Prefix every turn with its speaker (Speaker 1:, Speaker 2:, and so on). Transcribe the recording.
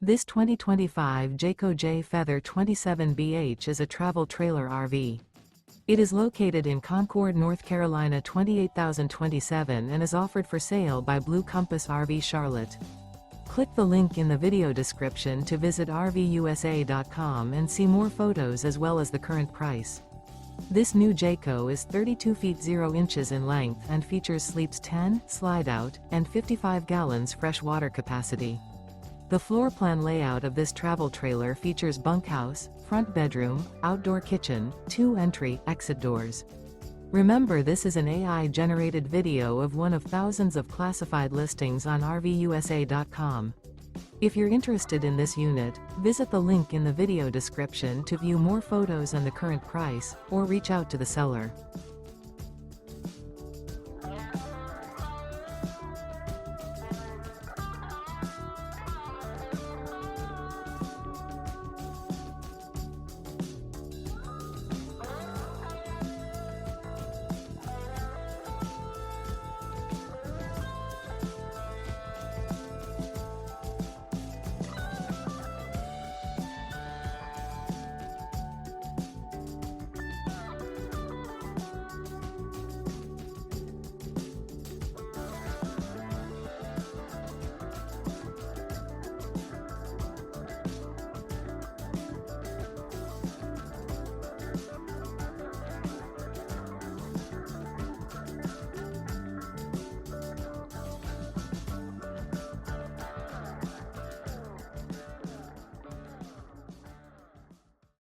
Speaker 1: This 2025 Jayco Jay Feather 27BH is a travel trailer RV. It is located in Concord, North Carolina 28027 and is offered for sale by Blue Compass RV Charlotte. Click the link in the video description to visit RVUSA.com and see more photos as well as the current price. This new Jayco is 32 feet 0 inches in length and features sleeps 10, slide-out, and 55 gallons fresh water capacity. The floor plan layout of this travel trailer features bunkhouse, front bedroom, outdoor kitchen, 2 entry/exit doors. Remember, this is an AI-generated video of one of thousands of classified listings on RVUSA.com. If you're interested in this unit, visit the link in the video description to view more photos and the current price, or reach out to the seller.